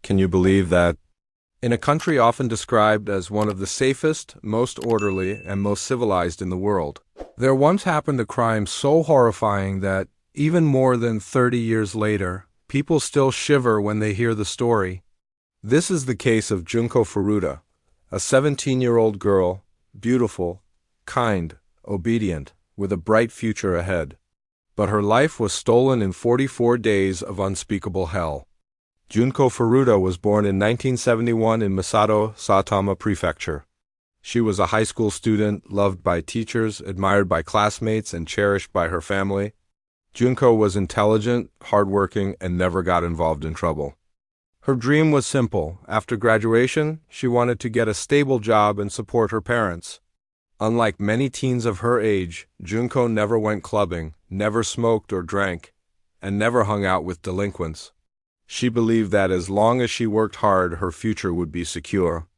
Can you believe that? In a country often described as one of the safest, most orderly, and most civilized in the world, there once happened a crime so horrifying that, even more than 30 years later, people still shiver when they hear the story. This is the case of Junko Furuta, a 17-year-old girl, beautiful, kind, obedient, with a bright future ahead. But her life was stolen in 44 days of unspeakable hell. Junko Furuta was born in 1971 in Misato, Saitama Prefecture. She was a high school student, loved by teachers, admired by classmates, and cherished by her family. Junko was intelligent, hardworking, and never got involved in trouble. Her dream was simple. After graduation, she wanted to get a stable job and support her parents. Unlike many teens of her age, Junko never went clubbing, never smoked or drank, and never hung out with delinquents. She believed that as long as she worked hard, her future would be secure.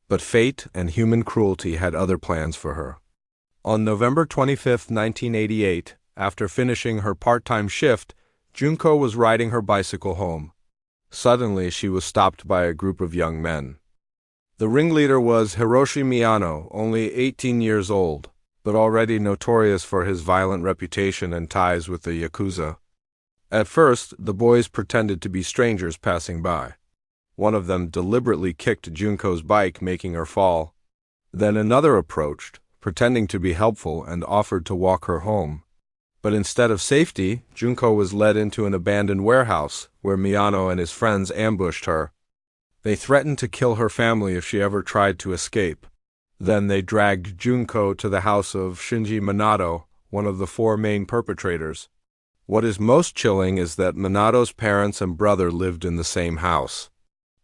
But fate and human cruelty had other plans for her. On November 25, 1988, after finishing her part-time shift, Junko was riding her bicycle home. Suddenly, she was stopped by a group of young men. The ringleader was Hiroshi Miyano, only 18 years old, but already notorious for his violent reputation and ties with the Yakuza. At first, the boys pretended to be strangers passing by. One of them deliberately kicked Junko's bike, making her fall. Then another approached, pretending to be helpful, and offered to walk her home. But instead of safety, Junko was led into an abandoned warehouse, where Miyano and his friends ambushed her. They threatened to kill her family if she ever tried to escape. Then they dragged Junko to the house of Shinji Minato, one of the four main perpetrators. What is most chilling is that Minato's parents and brother lived in the same house.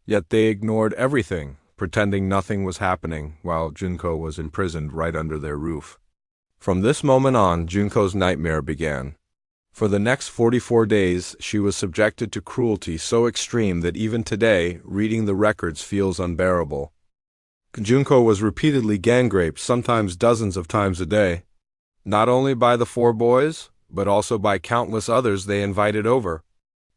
Yet they ignored everything, pretending nothing was happening, while Junko was imprisoned right under their roof. From this moment on, Junko's nightmare began. For the next 44 days, she was subjected to cruelty so extreme that even today, reading the records feels unbearable. Junko was repeatedly gang-raped, sometimes dozens of times a day, not only by the four boys, but also by countless others they invited over.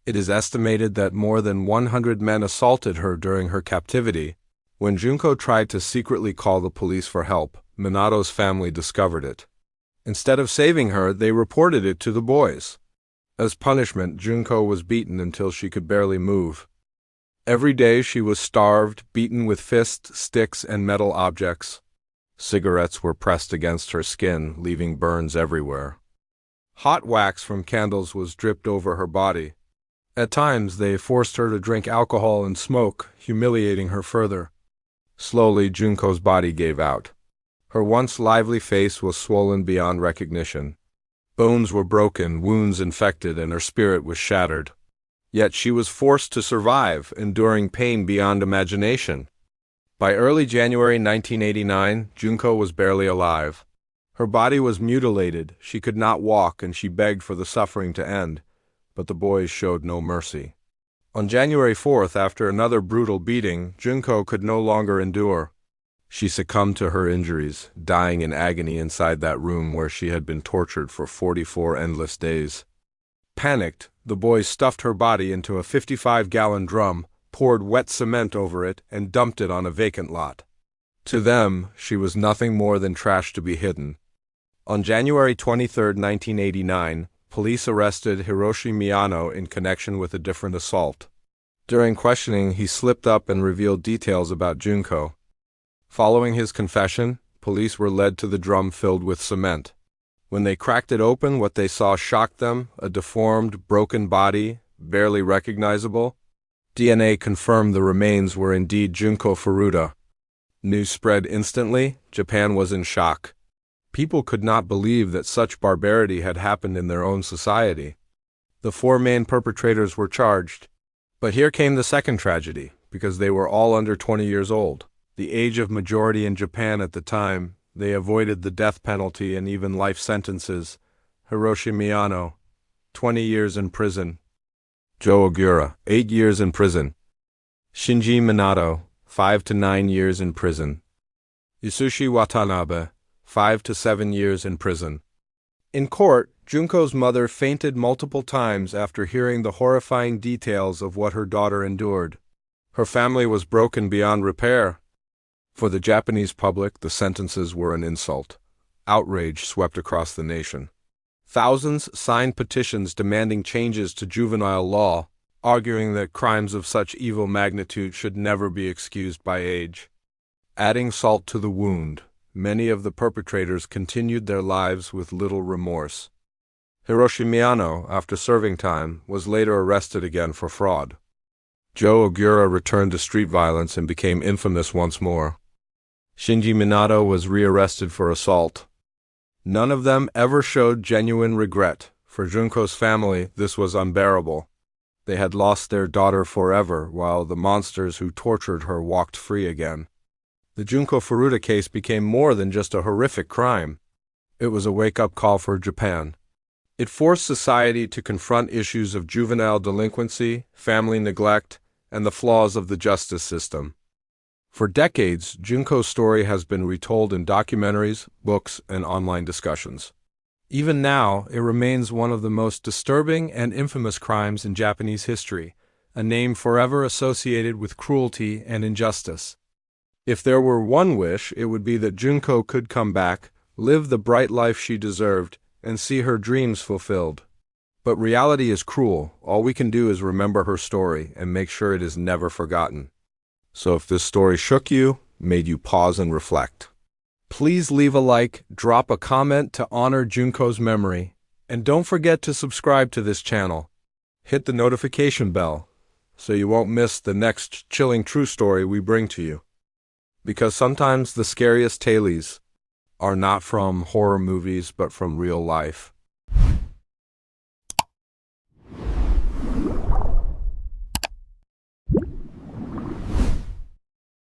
It is estimated that more than 100 men assaulted her during her captivity. When Junko tried to secretly call the police for help, Minato's family discovered it. Instead of saving her, they reported it to the boys. As punishment, Junko was beaten until she could barely move. Every day she was starved, beaten with fists, sticks, and metal objects. Cigarettes were pressed against her skin, leaving burns everywhere. Hot wax from candles was dripped over her body. At times, they forced her to drink alcohol and smoke, humiliating her further. Slowly, Junko's body gave out. Her once lively face was swollen beyond recognition. Bones were broken, wounds infected, and her spirit was shattered. Yet she was forced to survive, enduring pain beyond imagination. By early January 1989, Junko was barely alive. Her body was mutilated, she could not walk, and she begged for the suffering to end, but the boys showed no mercy. On January 4th, after another brutal beating, Junko could no longer endure. She succumbed to her injuries, dying in agony inside that room where she had been tortured for 44 endless days. Panicked, the boys stuffed her body into a 55-gallon drum, poured wet cement over it, and dumped it on a vacant lot. To them, she was nothing more than trash to be hidden. On January 23, 1989, police arrested Hiroshi Miyano in connection with a different assault. During questioning, he slipped up and revealed details about Junko. Following his confession, police were led to the drum filled with cement. When they cracked it open, what they saw shocked them: a deformed, broken body, barely recognizable. DNA confirmed the remains were indeed Junko Furuta. News spread instantly. Japan was in shock. People could not believe that such barbarity had happened in their own society. The four main perpetrators were charged. But here came the second tragedy, because they were all under 20 years old. The age of majority in Japan at the time, they avoided the death penalty and even life sentences. Hiroshi Miyano, 20 years in prison. Joe Ogura, 8 years in prison. Shinji Minato, 5 to 9 years in prison. Yasushi Watanabe, 5 to 7 years in prison. In court, Junko's mother fainted multiple times after hearing the horrifying details of what her daughter endured. Her family was broken beyond repair. For the Japanese public, the sentences were an insult. Outrage swept across the nation. Thousands signed petitions demanding changes to juvenile law, arguing that crimes of such evil magnitude should never be excused by age. Adding salt to the wound, many of the perpetrators continued their lives with little remorse. Hiroshi Miyano, after serving time, was later arrested again for fraud. Joe Ogura returned to street violence and became infamous once more. Shinji Minato was rearrested for assault. None of them ever showed genuine regret. For Junko's family, this was unbearable. They had lost their daughter forever, while the monsters who tortured her walked free again. The Junko Furuta case became more than just a horrific crime. It was a wake-up call for Japan. It forced society to confront issues of juvenile delinquency, family neglect, and the flaws of the justice system. For decades, Junko's story has been retold in documentaries, books, and online discussions. Even now, it remains one of the most disturbing and infamous crimes in Japanese history, a name forever associated with cruelty and injustice. If there were one wish, it would be that Junko could come back, live the bright life she deserved, and see her dreams fulfilled. But reality is cruel. All we can do is remember her story and make sure it is never forgotten. So if this story shook you, made you pause and reflect, please leave a like, drop a comment to honor Junko's memory, and don't forget to subscribe to this channel. Hit the notification bell so you won't miss the next chilling true story we bring to you. Because sometimes the scariest tales are not from horror movies but from real life.